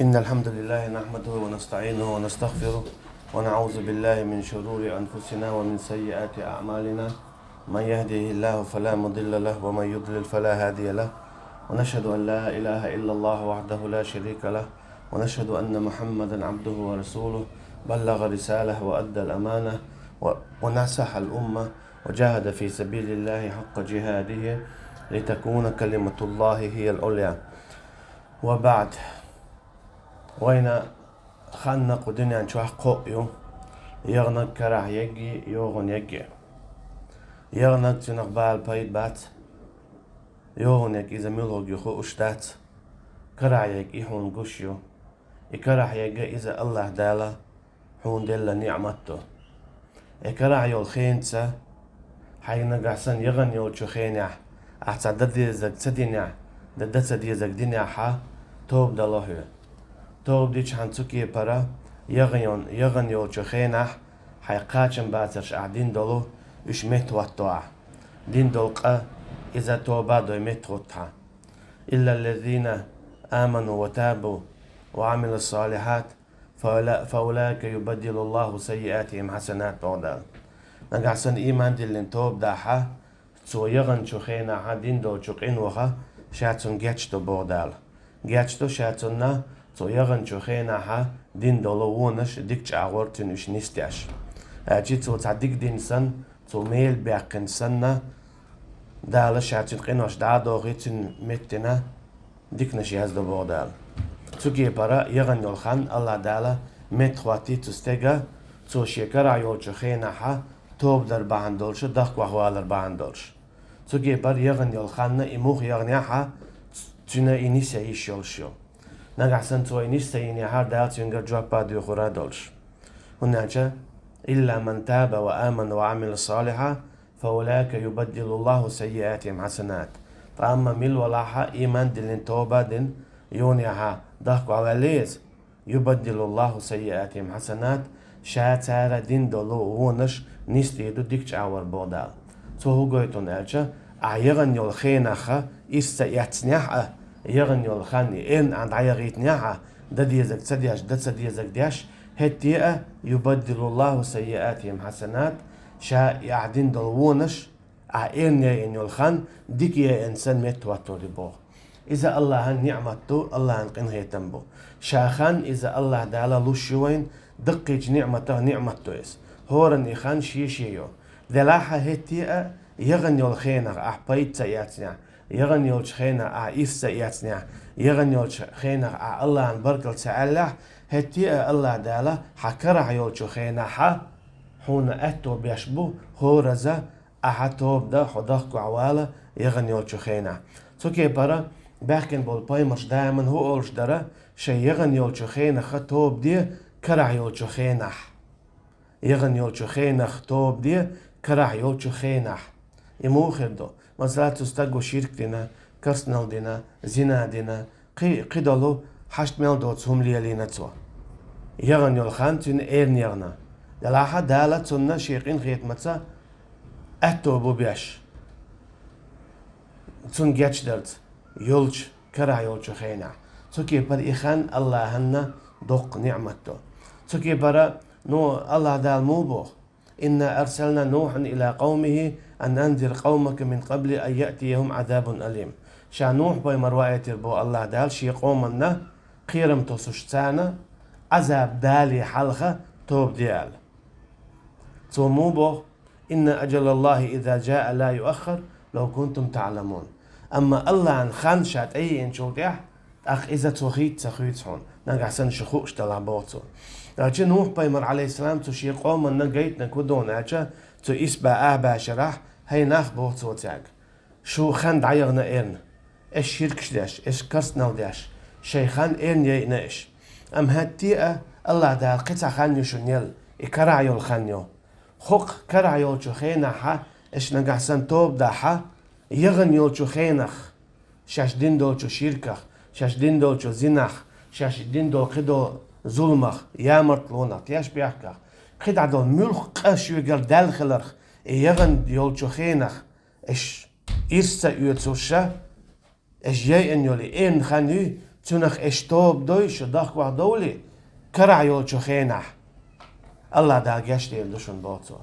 إن الحمد لله نحمده ونستعينه ونستغفره ونعوذ بالله من شرور أنفسنا ومن سيئات أعمالنا. من يهده الله فلا مضل له ومن يضلل فلا هادي له، ونشهد أن لا إله إلا الله وحده لا شريك له، ونشهد أن محمدا عبده ورسوله بلغ رسالة وأدى الأمانة ونصح الأمة وجاهد في سبيل الله حق جهاده لتكون كلمة الله هي العليا. وبعد، وين خانق ودنيا نشوح قويو يغنق كراه يجي يوغن يجي يغنق تنق بال بايد بات يوغن يجي إذا ملوغ يخو أشتات كراه يجي هون قشيو كراه يجي إذا الله دالا هون دل نعمته كراه يول خينسا حين قحسن يغن يول شو خينيح أحسن ددي زق تدينيح ددت دي زق دينيحا توب دالله توب ديش هنسوكي برا يغن يول شو خينح حيقاتشن باترش أعدين دولو إش متوتوع دين دولقة إذا توبا دو متوتها إلا الذين آمنوا وتابوا وعملوا الصالحات فأولئك يبدل الله سيئاتهم حسنات بعدال نقعسن إيمان دلين توب داحا سو يغن شو خينح دين دول شو قينوخا شاتسون جاتشتو بعدال جاتشتو شاتسونا سو يغن شو خينح دين دولو ونش ديكش عورتن إش نستياش أجيت سو تعديك دين سن سو ميل بيقن سنة دالا شاتن قينوش دادو غيتن متنا ديك نشي هزدو بعدال سوكي برا يغن يولخان الله دالا متخواتي تستيغا سو شكرا يولشو خينح توب در باندولش دخ وحوالر باندولش سوكي بر يغن يولخان إموخ يغنيحا تنا إنيسا إيش يولشو نقعسن تو إنيسا إنيحا دالت ينجر جواب باديو خورا دولش هناك إلا من تاب وآمن وعمل صالحا فأولئك يبدل الله سيئاتهم حسنات. فأما مل ولاحا إيمان دلين توبا دين يونيحا دخ وعواليز يبدل الله سيئاتهم حسنات شاتارا دين دولو ونش نستيدو ديكش عور بودال سو هو قويتون ألشا يغن يول خيناخا إستا يتسنيحا يغن يول خاني إن عند عيغيتنيحا دديزك تسدياش دتسديزك دياش هتيئة يبدل الله سيئاتهم حسنات شا يعدين دولونش إن يول خان ديك يا إنسان متوتر بو إذا الله نعمته الله نقين هيتنبو شاخان إذا الله دالا لوشوين دقيج نعمته إس هورن إخان شيشيو دلاحة هتيئة يغن يول خينغ أحبايت سياتنا يغن يول خينغ إيف سياتنا يغن يول خينغ الله نبركل سأله هتيئة الله دالا حكرع يول خينغ حون أتو بيشبو هورزا أحتوب دا حداق عوالا يغن يول خينغ سوكي برا باكن بول بايمرش دائما هو أولش درا شي يغن يول خينغ توب دي كرع يول خينغ يغن يول خينغ توب دي كرع يول خينغ يموخر دو مثلا تستقو شرك دينا كرسنال دينا زنا دينا قيدالو حشت ميل دوت هم ليالينا توا يغن يول خان تون إيرن يغنا دلاحة دالة تنا شيقين خيط متسا أتو بو بيش تون جاتش درت يولش كرع يولش خينا سوكي بر إخان الله هنا دوق نعمته سوكي برا نو الله دال موبو إنا أرسلنا نوحا إلى قومه أن أنذر قومك من قبل أن يأتيهم عذاب أليم شا نوح باي مرواية تربو الله دال شي قومنا قيرم توسشتانا عذاب دالي حلقة توب ديال تو موبو إن أجل الله إذا جاء لا يؤخر لو كنتم تعلمون. أما الله عن خانشات أي إنشوتيح أخ إذا تخيت تخيتهم نقع سن شخوش تلعبوتو لكن نوح بايمر عليه السلام تشي قوم أن جيتنا كودون أجا تو إسبا أبا شرح هاي ناخ بوتو تاج شو خان عيغنا إيرن إيش شركش داش إيش كرسنا داش شيخان إيرن يناش أم هاتيئة الله دا قطع خانيو شنيل إكراعيو الخانيو خوك كراعيو شو خيناحا إيش نقع سن توب داحا يغن يول شو خينخ شاش دين دول شو شركخ شاش دين دول شو زنخ شاش دين دول قدو ظلمخ يامرت لونخ ياش بيحكخ قد عدول ملخ قشو يقر دالخلرخ يغن يول شو خينخ إيش إرسا يوتسوشا إيش جاي إن يولي إن خانيو تنخ اشتوب دويش دخ دولي كرع يول خينح الله دا جشتي يلدشون بوتو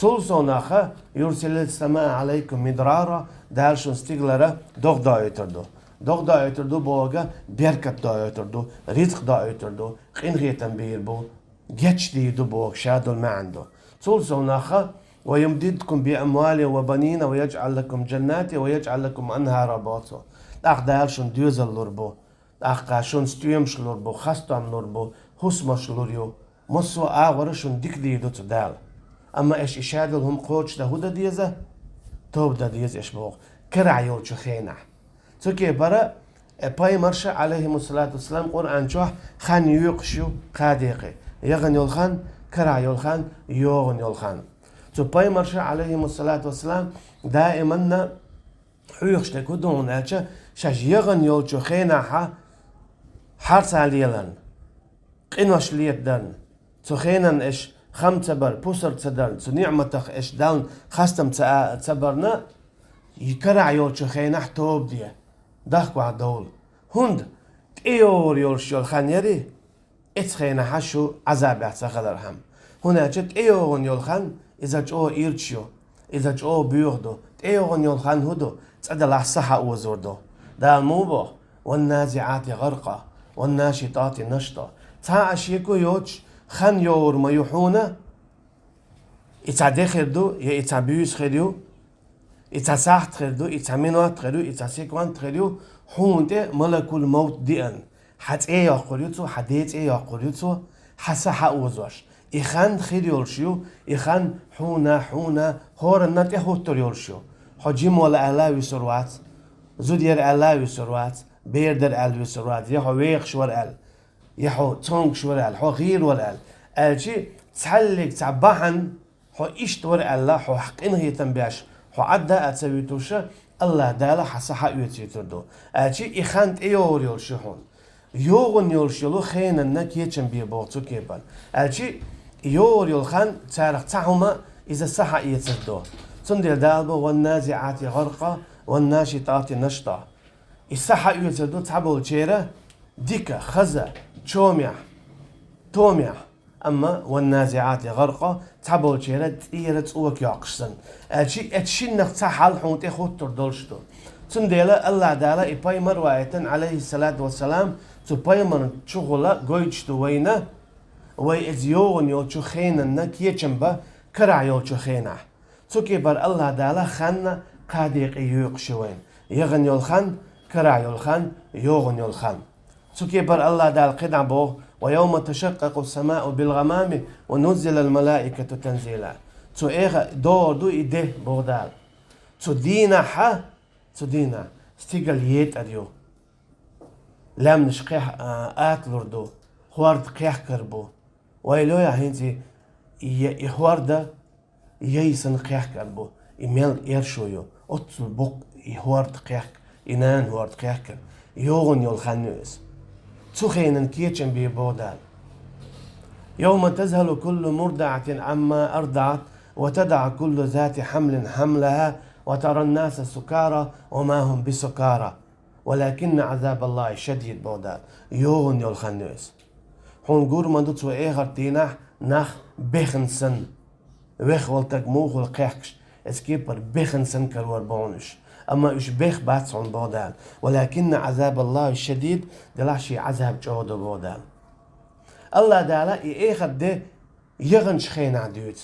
تولسو ناخا يرسل السماء عليكم مدرارا دالشون ستيغلرا دوغ دا يتردو دوغ دا يتردو بوغا بيركت دا يتردو رزق دا يتردو خينغيتن بيربو جشتي دو بوغ شادو المعندو تولسو ناخا ويمددكم بأموال وبنين ويجعل لكم جنات ويجعل لكم أنهار بوتو داخ دالشون دوزل لوربو داخ قاشون ستيومش لوربو خستام لوربو حسمش لوريو مصو آغرشون ديك ديدو تدال أما إيش إشادلهم قوش ده هدا ديزة توب ده ديز إيش بوغ كرع يولشو خينع توكي برا باي مرشا عليهم الصلاة والسلام قرآن شوح خان يوقشو قاديقي يغن يولخان كرع يولخان يوغن يولخان تو باي مرشا عليهم الصلاة والسلام دائما حيوخش تكودون ألشا شاش يغن يولشو خينع حرس عليلن قنوش ليدن تو خينن إيش خمسة بر بوسر تصدر تو نعمتك إيش داون خستم تصبرنا يكرع يولشو خينح توب ديه دخكو عدول هند تيور يولش يول خانيري اتس خينح شو عذاب يحتخدر هم هنا جت ايورن يول خان إذا جو إيرتشيو إذا جو بيوردو تيورن يول خان هدو تصدر لحصحة وزوردو دا موبو والنازعات غرقا والناشطات نشطا تا أشيكو يوتش خان يور ما يحونا إتا خردو يا إتا بيوس خردو إتا ساحت خردو إتا منوات خردو إتا سيكوانت خردو حونته ملك الموت ديان حت إيه يقوليتو حديت إيه يقوليتو حسا حقوزوش إخان خيريولشيو إخان حونا هور الناتي هوتوريولشيو حجيم ولا ألاوي سروات زودير ألاوي سروات بيردر ألاوي سروات يحو ويخ شور أل يحو تونك شور أل حو غير ولا أل ألشي تحلق تعبحن حو إيش تور ألا حو حقين هي تنبيش حو عدا أتسويتوشا الله دالا حسا حقيوتي تردو ألشي إخانت إيور يولشيحون يوغن يولشيلو خينا نك يتشن بيبوتو كيبان ألشي يور يولخان تارق تاهما إذا صح يتردو تندير دالبو والنازعات غرقا والناشطات نشطا الصح يتردو تحبو الجيرة ديكا خزا توميع أما والنازعات غرقا تحبو الجيرة تيرت اوك يعقشسن ألشي اتشنق تحال حون تخوت تردولشتو تندير الله دالا إباي مرواية عليه الصلاة والسلام تباي من شغلا قويتشتو وينا وي ازيون يوتشو خينا نك يچنبا كرع يوتشو خينا توكي بر الله دالا خان قاديق يوقشوين يغن يولخان كرع يولخان يوغن يولخان توكي بر الله دال قدع بو ويوم تشقق السماء بالغمام ونزل الملائكة تنزيلا تو ايغا دو ايده بودال تو دينا ستيقل ييت اديو لام نشقيح آتلردو خوارد قيح كربو ويلو يا هنتي يهواردا ييسن قيح كربو إميل إيرشويو أطل بوق يهوارد قيح إنان هوارد قيح كر يوغن يول خانوس تخينن كيتشن بيبودال يوم تذهل كل مرضعة عما أرضعت وتدع كل ذات حمل حملها وترى الناس سكارى وما هم بسكارى ولكن عذاب الله شديد بودال يوغن يول خانوس هون قور من دوتسو إيغر تيناح ناخ بيخنسن ويخ والتك موغل قيحكش اسكيبر بيخنسن كروار بونش أما إش بيخ باتسون بودال ولكن عذاب الله الشديد دلاشي عذاب جهود بودال الله دالا إيغر دي يغنش خينا ديوت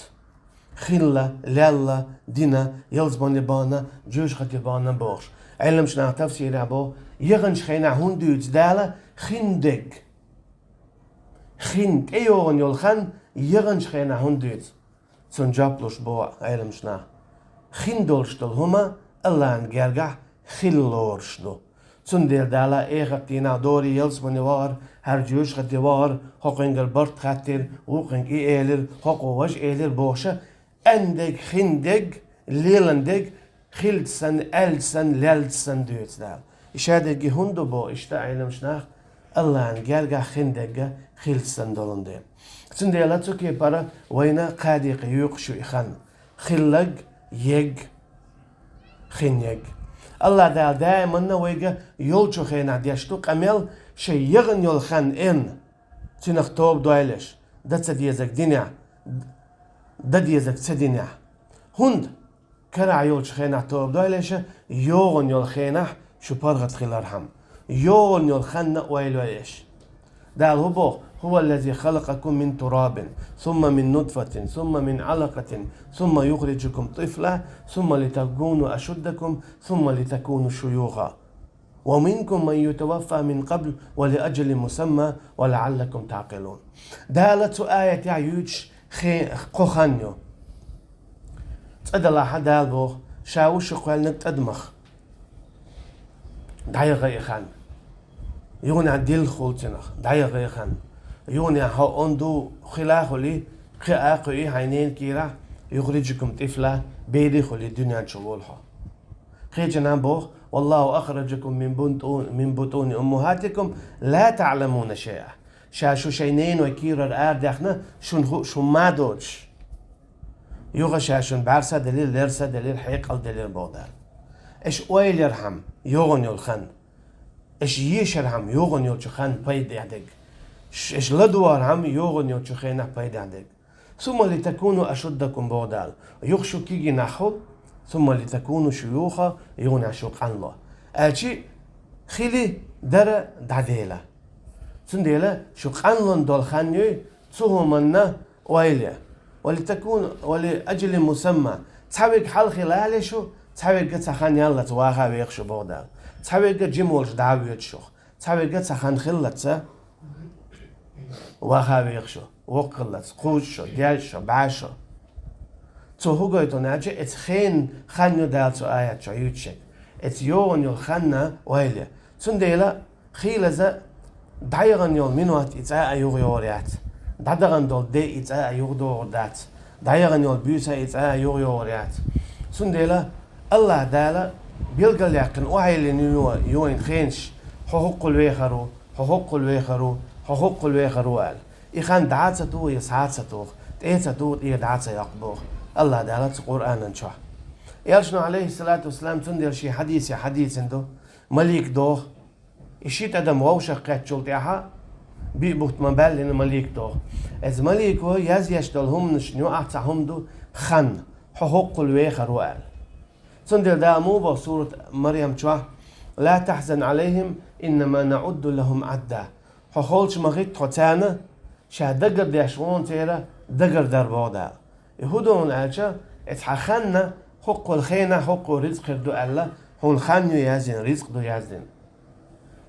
خيلا لالا دينا يلزبون لبانا جوش خطيبانا بوش علم شنا تفسير أبو يغنش خينا هون ديوت دالا خندق خين ايوغن يولخان يغنش خينا هندوت سن جابلوش بو علم شنا خين دولشتل هما الله انجرگح خيلورشلو سن دير دالا ايغتينا دوري يلس منوار هر جوش خدوار حقنگل برد خطر وقنگ ايلر حقو وش ايلر بوشا اندگ خندگ ليلندگ خيلتسن السن لالتسن دوت دال اشادگي هندو بو اشتا علم شنا Allah'ın gerga xindega xilsan dolunde. Sindela tsuki para wayna qadiq yuqshu ikhan. Xillag yeg khinyeg. Allah da daiman wayga yolchu khina diyashtu qamel شي يغن يول خان إن تنخ توب دوالش دا تديزك دينع دا ديزك تدينع هند كرع يول شخينح توب دوالش يوغن يول خينح شو برغت خلارهم يوغن يول خان ويلوالش دا هو الذي خلقكم من تراب ثم من نطفة ثم من علقة ثم يخرجكم طفلا ثم لتكونوا أشدكم ثم لتكونوا شيوخا ومنكم من يتوفى من قبل ولأجل مسمى ولعلكم تعقلون. دالة آية يعيوش قخانيو تأدلا حدال بو شاوش قوال نتأدمخ دايغ يخان يوني عديل خولتنخ دايغ يخان يوني ها أندو خلاخو لي خلاخو إيه عينين كيرا يخرجكم طفلا بيدي خلي الدنيا شغولها خيجنا بوخ والله أخرجكم من بطون أمهاتكم لا تعلمون شيئا شاشو شينين وكيرا الآردخنا شو ما دوش يوغا شاشون بارسا دليل لرسا دليل حيقل دليل بودار إيش أويل يرحم يوغن يلخن إيش يشرهم يوغن يلخن بيد يعدق إيش لدوار هم يوغن يلخن بيد يعدق ثم لتكونوا أشدكم بودال يخشو كيجي نحو ثم لتكونوا شيوخا يغنى شوق الله أجي خيلي در دعديلا سنديلا شوق الله دول خانيو تهمنا ويلي ولتكون ولأجل مسمى تحويق حال خلال شو تحويق تخان يلا تواها ويخشو بودال تحويق جمولش دعويت شو تحويق تخان خلت واها ويخشو وقلت قوشو ديالشو بعشو تو هوگویتو ناجه ات خانیو دالتو آیت چو یوچک ات یون یول خاننا ویله تون دیلا خیل زا دایغن یول منوات ات ایوغ یوریات دادغن دول دی ات ایوغ دوردات دایغن یول بیوسا ات ایوغ یوریات تون دیلا الله دالا بیلگل یقن وحیل نینو یوین خینش حقوق الویخرو حقوق الویخرو حقوق الویخرو ال إخان دعاتو يسعاتو تيتو دعاتو يقبوخ الله دالت قرآن انشاه يالشنو عليه الصلاة والسلام تندر شي حديث عنده مليك دوخ إشيت أدم ووشق قد شلتيها بيبوت مبال لنا مليك دوخ إذ مليكو يزيشتل هم نشنو أعطاهم دو خن حقوق الويخر وقال تندر دا موبا سورة مريم شوه لا تحزن عليهم إنما نعد لهم عدا حقولش مغيت خطانا شا دقر ديشوان تيرا دقر دربادا يهودون أجا اتحخنا حق الخينا حق رزق دو الله هون خانيو يازين رزق دو يازين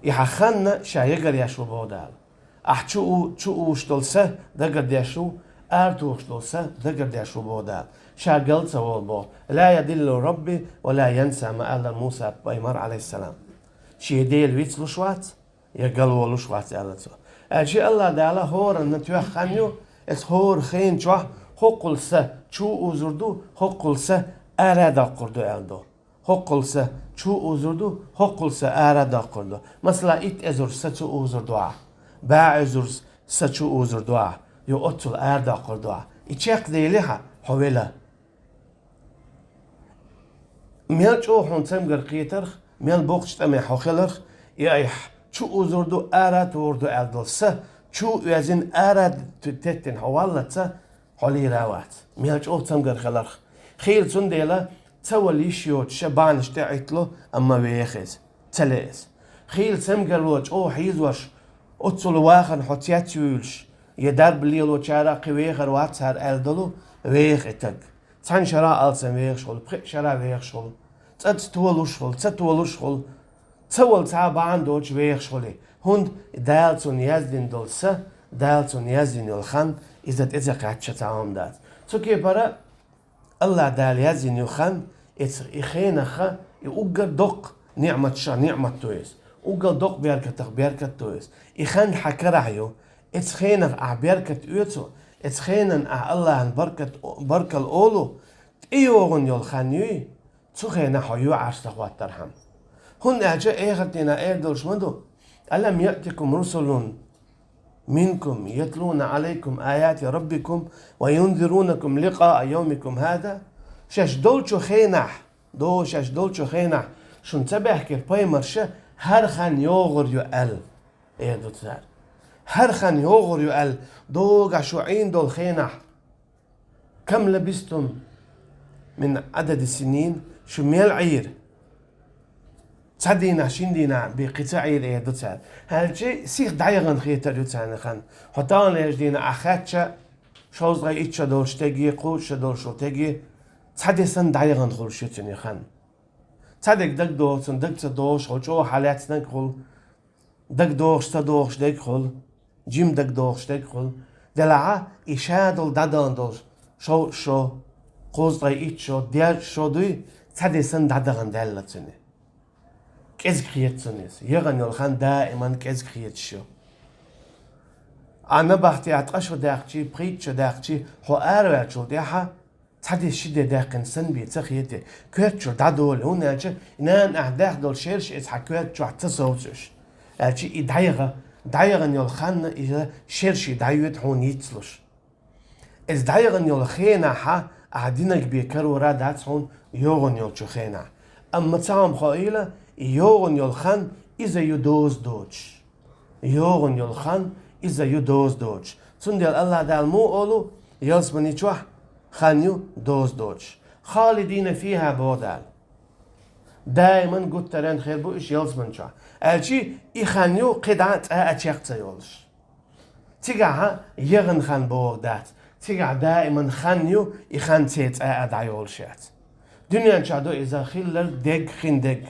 يحخنا شايقر يشو بودال تشو اشتلسه دقر ديشو ارتو اشتلسه دقر ديشو بودال شاقل سوال بو لا يدل ربي ولا ينسى ما قال موسى بيمر عليه السلام شي ديل ويتس لشوات يقلو لشوات قالتو اجي الله دالا هور نتوه خانيو اس هور خين جوه حقلسه چو اوزردو حقلسه اردا قردو الدو حقلسه چو اوزردو حقلسه اردا قردو مثلا ایت ازرسه چو اوزردو با ازرسه چو اوزردو یو اتل اردا قردو ایچق دیلیها حویله میل چو هونتم گرقیتر میل بوخشت امی حخلر ایح چو اوزردو ارد وردو الدلسه چو یزین ارد تتن حوالته حالي راوات ميهاج اوتم غير خلرخ خيل سنديلا توليش يوت شبانش تعيتلو اما ويخز تليس خيل سمقلوش او حيزوش اتسول واخن حتيات يولش يدرب ليلو چارا قويخر واتسار الدلو ويخ اتق تان شرا السن ويخ شغل بخي شرا ويخ شغل تتولوش شغل تول تعبان دوش ويخ شغلي هند دالتون يزدين دلسه دالتون يزدين الخان إذا قاعدش تعاون دات تكي برا الله دال يزين يخان إخينا خا يوجر دق نعمة تويس وجر دق بيركة تويس إخان حكرعيو إتخينا بيركة يوتو إتخينا الله عن بركة الأولو تيوغن يلخانيوي تخينا حيو عرش لخوات ترحم هن أجا إيغتنا إيردلش مدو ألم يأتكم رسل منكم يتلون عليكم آيات ربكم وينذرونكم لقاء يومكم هذا شاش دولشو خينح شاش دولشو خينح شون تبه كير باي مرشا هر خان يوغر يو ال دوتسار هر خان يوغر يقال دوغ عشوعين دول خينح كم لبستم من عدد السنين شو ميل عير تصدينا شندينا بقطع عير دوتسار هالشي سيخ دايغن خيتر دوتسار خان حتى ليش دينا أخاتشا شوز غي إتشا دول شتاقي قوش دول شو تاقي تصدي سن دايغن خول شوتني خان تصدق دق دوغ دق تصدوش خو حالات سنك خول دق دوغش تدوغش دق خول جيم دق دوغش دق خول دلعا إشادل دادان دول شو قوز غي إتشو ديال شو دوي تصدي سن دادغن دالتسني كيز خيتسنيس يغن يلخان دائما كيز خيتشو أنا بحتي أتقشو داقشي بريتشو داقشي هو أرواتشو داحا تصدي شدة داقن سن بيتسخيتي كواتشو دادول هوناتشو إنان أهداخ دول شيرش إسحا كواتشو حتسوتش أتشي دايغن يلخان إذا شيرشي دايوت هون يتسلوش إز دايغن يلخينا حا أعدينك بيكرو رادات هون يوغن يلشو خينا أما تعام خائلة يوغن يلخان إذا يدوز دوش يوغن يلخان إذا يدوز دوش سندل الله دال مو أولو يلسمني تشوح خانيو دوز دوش خالدين فيها بودال دائما قلت ترين خير بو إيش يلسمن تشوح ألشي إخانيو قدعت أتشيقت يولش تيقعها يغن خان بودات تيقع دائما خانيو إخان تيت أدعيولشات دنيا نشادو إذا خلر دق خين دق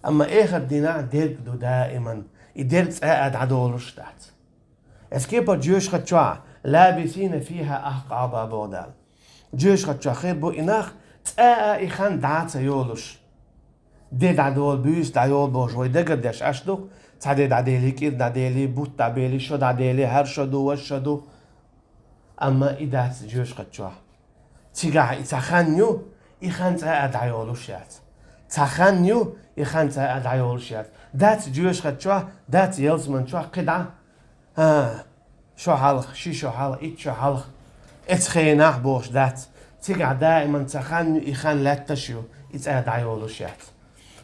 أما إيخ الدينا دق دو دائما إدرت أدعيولش دات اسكيبا جيوش خدشوا لابسين فيها أحقاب بودال جيوش خدشوا خير بو إناخ تآ إخان دعات يولش دي دعدول بيس دعيول بوشوي دقر داش أشدو تعدي دعديلي كير دعديلي بوت دعديلي شو دعديلي هر شدو وشدو أما إدات جيوش خدشوا تيقع إتخانيو إخان تآ دعيولشات تخانيو إخان تآ دعيولشات دات جيوش خدشوا دات يلزمن شوا قدعة شو حلق شو حلق إيش شو حلق إتخيناه بوش دات تيقع دائما تخانيو إخان لا تشيو إتآ دعيولشات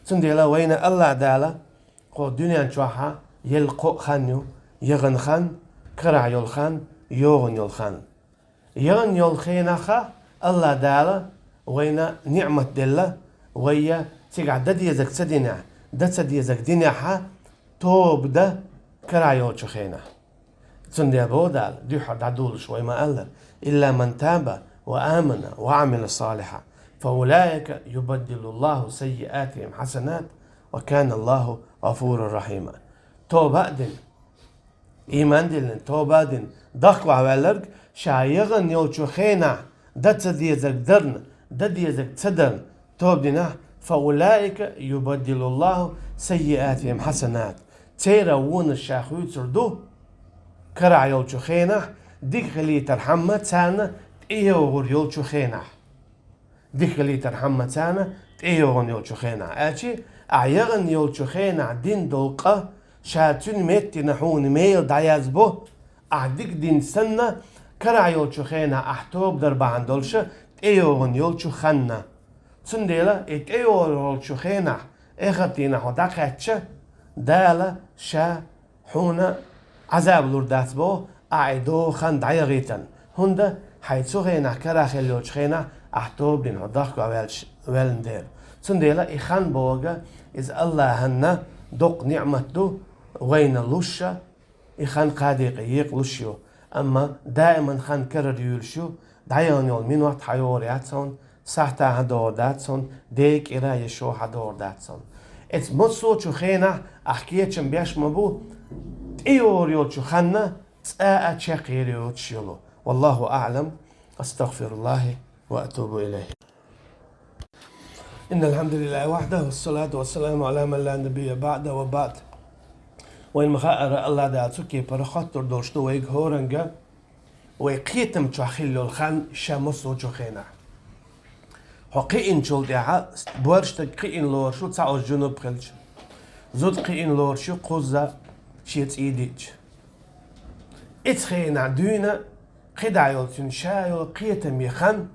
تنديلا وين الله دالا قو دنيا نشوحها يلقو خانيو يغن خان كرع يلخان يوغن يلخان يغن يلخيناخا الله دالا وين نعمة دلا ويا تيقع ددي يزك تدينا دتسدي يزك دينيحا توب دا كرع يلخينا تنديلا بودال ديحا دعدول شوي ما قال إلا من تاب وآمن وعمل صالحا فأولئك يبدل الله سيئاتهم حسنات وكان الله غفورا رحيما توبة دين إيمان دين توبة دين دقوا عوالرق شايغن يوچو خينا دت ديزك درن دديزك تدرن توب دينا فأولئك يبدل الله سيئاتهم حسنات تيرا ون الشاخوي تردو كرع يوچو خينا ديك خلي ترحمة تانا إيوغر يوچو خينا ديك اللي ترحمة تانا تيوغن يولشو خينا أشي أعيغن يولشو خينا دين دولقة شاتون ميت نحون ميل دايازبو أعديك دين سنة كرع يولشو خينا أحتوب دربان دولشة تيوغن يولشو خنا تنديلا تيوغن يولشو خينا إخطينا هدا خاتشة دالا شا حونا عذاب لوردات بو أعيدو خان دايغيتن هندا حيثو خينا كرع يولشو خينا أحتوب دين هداخكو أولندير تنديلا إخان بوغا إز الله هنا دوق نعمته وين لوشا إخان قادق يقلشيو أما دائما خان كرر يولشو دايان يول من وقت حيورياتسون ساحتا هدورداتسون ديك إرا يشو هدورداتسون إتس مصوتشو خينا أحكيتشن بياش مبو تيور يولشو خانا تساء تشاقير يولشيولو والله أعلم أستغفر الله وأتوب إليه إن الحمد لله وحده والصلاة والسلام على من لا نبي بعده وبعد وين مخاطر الله دعتوكي برخاطر دوشتو ويك هورنجا ويقيتم تشخيلو الخان شاموسو تشخينا حقين شول دعا بورشت قين لورشو تسعو الجنوب خلش زود قين لورشو قوزا شيت إيديج إتخينا دونا قدع يولتون شايو قيتم يخان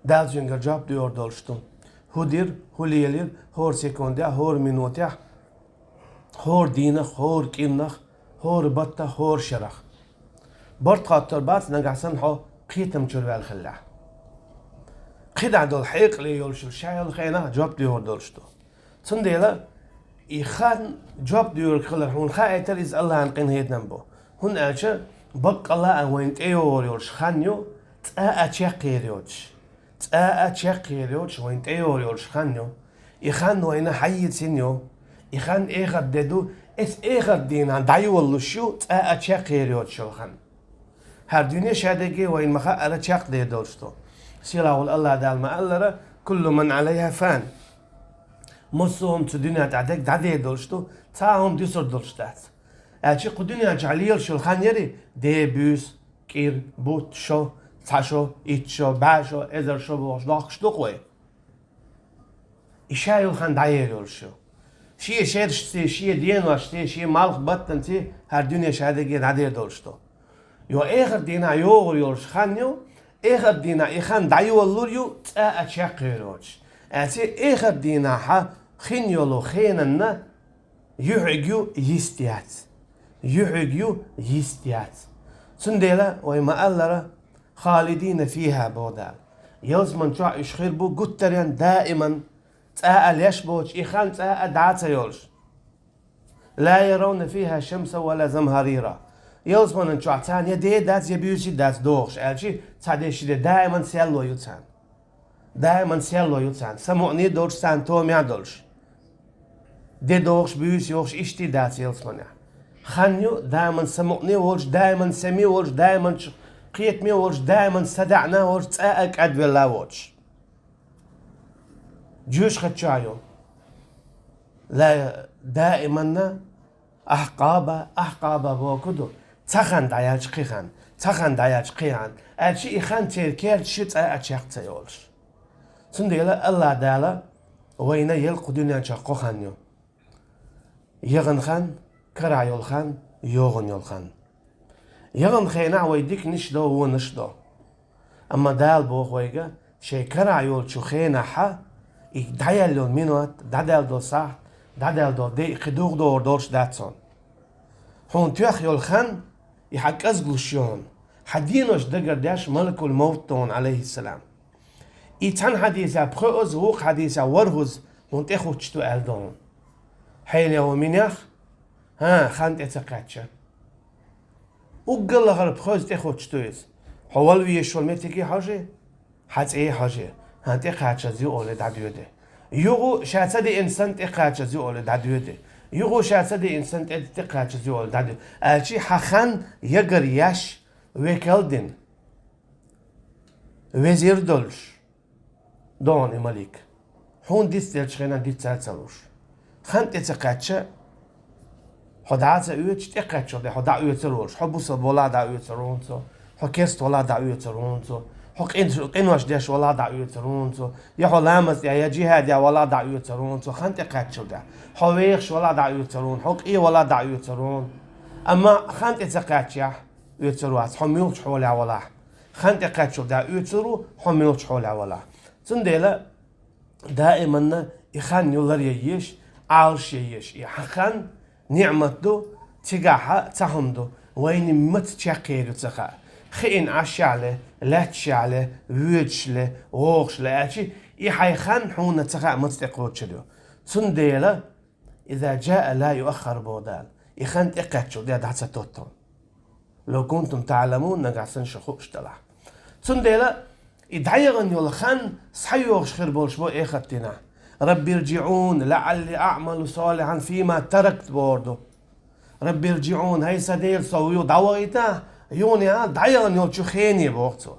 دالجنجا جاب ديور دولشتون هودير هوليلير هور سيكونديا هور مينوتيا خور دينخ خور كيمنخ خور بطة خور شرخ برت خاطر بات نقعسن حو قيتم جروا الخلاع قيد عدو الحيق لي يولشو شاي الخينا جواب ديور دولشتو تنديلا يخان جواب ديور خلر هون خايتر إز الله عن قين هيد نمبو هون ألشا بق الله أن وين تيور يولش خانيو تأ تشاقيريوش وين تيور يولش خانيو يخان وين حيد سينيو يخان إيغر ديدو إس إيغر دينا دايو والله شو تأ تشاقيريوش شو خان هر دنيا شادقي وين مخا ألا تشاق دي دولشتو سيراول الله دال ما ألرا كل من عليها فان مصهم تدنيا تعدك دادي دولشتو تاهم ديسر دولشتات أشي قدنيا جعليل شو الخان يري دي بوس كير بوت شو تاشو إتشو باشو إذر شو بوش داخشتو قوي إشايل خان دايل شو شيء شيرشتي شيء دين واشتي شيء مالخ بطنتي هر دنيا شادقي دادي دولشتو يو إخر دينا يوغر يولش خانيو إخر دينا إخان دايو اللوريو تأ أتشاقيروش أتي إخر دينا حا خين يولو خيننا يحقيو يستيات سنديلا ويما ألرا خالدين فيها بودال يلزمن شو يشخير بو قتريان دائما تأ اليشبوش إخان تأ دعاتا يولش لا يرون فيها شمسا ولا زمهريرا يلزمن ان شعتان يدي دات يبيوشي دات دوغش الشي تعديش دائما سيلو يوتان سمعني دولش سان توم يادولش دي دوغش بيوش يوغش اشتي دات يلزمن خانيو دائما سمعني ولش دائما سمي ولش دائما قيت مي ولش دائما سدعنا ولش تأك أدوي لا ولش جوش خدشايو لا دائما أحقابا بوكدو تخان داياج قيان أشي إخان تيركير شيت أشيخت يولش سنديلا الله دالا وين يلقو دنيا شاقو خانيو يغن خان كرع يول خان يوغن يول خان يغن خينا ويديك نشدو ونشدو أما دال بوخ ويغا شي كرع يول شو خينا حا دايال يول مينوات دادال دو صح دادال دو دي خدوغ دور دورش داتسون هون تيخ يول خان يحك أزغلشون حدينوش دقر داش ملك الموت دون عليه السلام إيتان حديثة بخوز ووق حديثة ورهز ونتخو تشتو ألدون حين يومينيخ ها خانت اتقاتشا وقال لغر بخوز تخو تشتويز حوال ويشول ميتكي حاجة حتى ايه حاجة هانت اقاتشا زي أولد عديوده يغو شاتدي إنسان اقاتشا زي أولد عديوده يغو شاتدي إنسان اقاتشا زي أولد عديوده ألشي حخان يقر ياش ويكالدين وزير دولش دون ملك هون ديس تلشخينا ديس تلسلوش خانت اتقاتشا حدعات أويتش تقاتشو ده حدع أويتروش حبوس ولا دع أويترونسو حكيست ولا دع أويترونسو حق إنوش ديش ولا دع أويترونسو يا حلامس يا جهاد يا ولا دع أويترونسو خانت اتقاتشو ده حويخش ولا دع أويترون حق إيه ولا دع أويترون أما خانت اتقاتشا أويتروات حميوش حولها ولا خانت اتقاتشو ده أويترو حميوش حولها ولا سنديلا دائما يخان يولر ييش عالش ييش يحخان نعمته تجاها تهمدو وين مت تشاقيرو تخا خين عشاله لا تشاله ويجله وغشله أشي يحيخان حونا تخا مت تقوتشلو سنديلا إذا جاء لا يؤخر بودال يخان تقاتشو ده دعسة توتون لو كنتم تعلمون نقعسن شخوش طلع سنديلا يدعيغن يولخان صحيوغش خير بولش بو إيختنا ربي ارجعون لعلي أعمل صالحا فيما تركت بوردو ربي ارجعون هاي سديل صويو دعوغيتا يوني دعيغن يولشو خيني بوقتو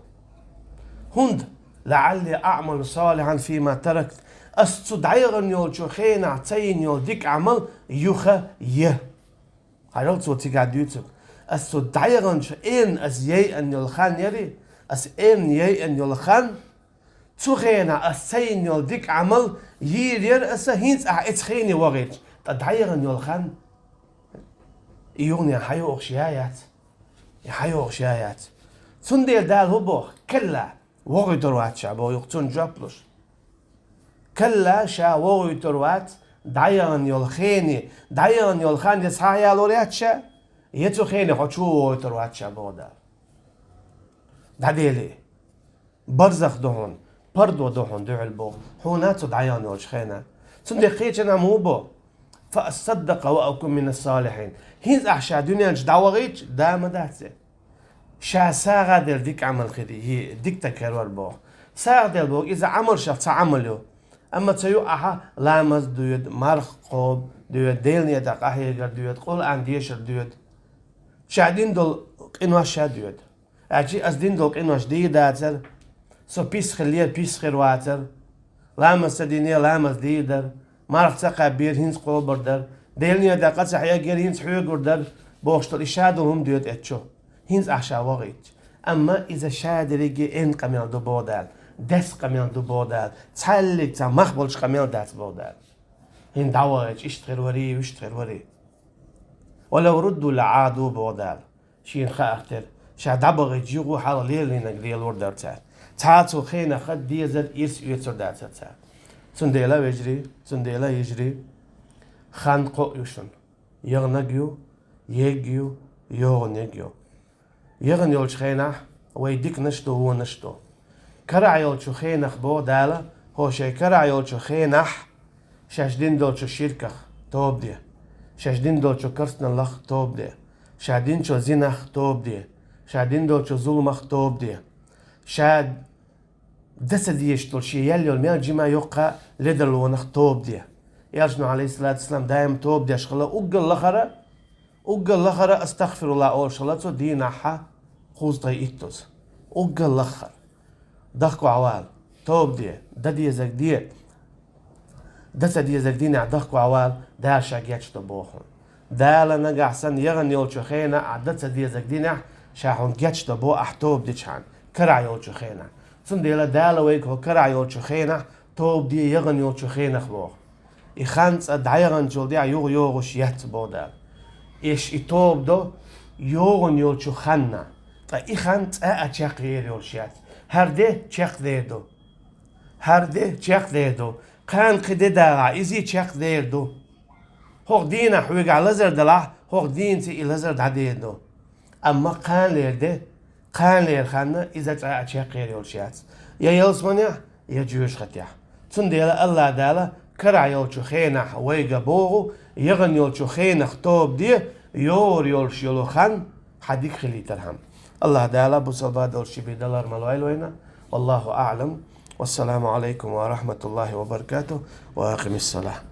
هند لعلي أعمل صالحا فيما تركت أستو دعيغن يولشو خينا عتين يول ديك عمل يوخا يه هايلتو تيقع ديوتو أستو دعيغن شو إن أزيي أن يولخان يري أس إن يي أن يولخان تخينا أسين يول ديك عمل يير أسا هينس إتخيني وغيت تدعيغن يولخان يوني حيو أخشيايات سنديل دال هبوخ كلا وغيتروات شعبو يقتون جابلوش كلا شا وغيتروات dayan yol kheni dayan yol khan des hayal oryacha yetu kheni hochu torwacha boda dadeli barzakh dohon pardo dohon du'al bo hunatu dayan yol khena صندقيت أنا موبو فأصدق وأكون من الصالحين هيز أحشى دنيا دعوغيت دام داتسه شا ساغا دل ديك عمل خدي هي ديك تكرر بو ساغ دل بو إذا عمل شفت عمله أما تيو أها لامز دويد مرخ قوب دويد ديلني دق أحيقر دويد قول عن ديشر دويد شادين دول قنواش شا دويد أجي أزدين دول قنواش دي داتر سو بيس خلير بيس خير واتر لامز سدينية لامز ديدر مرخ تقع بير هنس قول بردر ديلني دق أتحيا غير هنس حيو قردر بوشتر إشادهم دويد اتشو هنس أحشا وغيت أما إذا شادريجي إن قميل دو بودال دس قميل دو بودال تحلق تا مخبولش قميل دات بودال هن دعوغيت اشتغل وري واشتغل وري ولو ردوا لعادوا بودال شين خا أختر شا دعوغيت يغو حال ليل لينك وردر تا تاتو خينا خد ديزر إيس يوتر دات تا سنديلا ويجري سنديلا يجري خانقو يوشن يغنقيو يجيو يغنقيو يغن يولش خينح ويديك نشتو هو نشتو كرع يولشو خينخ بو دالا هو شي كرع يولشو خينح شاشدين دولشو شيركخ توب دي شاشدين دولشو كرسن الله توب دي شادين شو زينخ توب دي شادين دولشو ظلمخ توب دي شاد دس ديشتول شي يلي الميال جيما يوقع لدل ونخ توب دي يرجنو عليه الصلاة والسلام دايم توب دي اشخلا اقل لخرة استغفر الله أول شلاتو دي نحا خوز طيئتوز أقل لخر دخكو عوال توب دي دي زك دي دس دي زك دي دخكو عوال دا شاقياتش تبوخون دا لنقع سن يغن يولشو خينا عددس دي زك دي شاحون جاتش تبو احتوب دي چان كرع يولشو خينا سن ديلا دا لويك هو كرع يولشو خينا توب دي يغن يولشو خينا خبوخ إخانس ادعيغن جول دي يوغو شيات بودا إيش إتوب دو يوغن يولشو خنا إخان تأتشاق غير يولشيات هرده تشاق ديدو هرده تشاق ديدو قان قده داغا إزي تشاق ديدو هوق دينا حويق على لزر دلع هوق دين تي لزر دعديدو أما قان ليرده قان لير خانا إذا تأتشاق غير يولشيات يا يلسمانيا يا جيوش ختيا تنديلا الله دالا كرع يولشو خينا ويقا بوغو يغن يولشو خينا خطوب دي يور يولش يولو خان حديك خلي ترهم الله دالا بصبا دولشي بدلار ملويلوينا والله أعلم والسلام عليكم ورحمة الله وبركاته وأقم الصلاة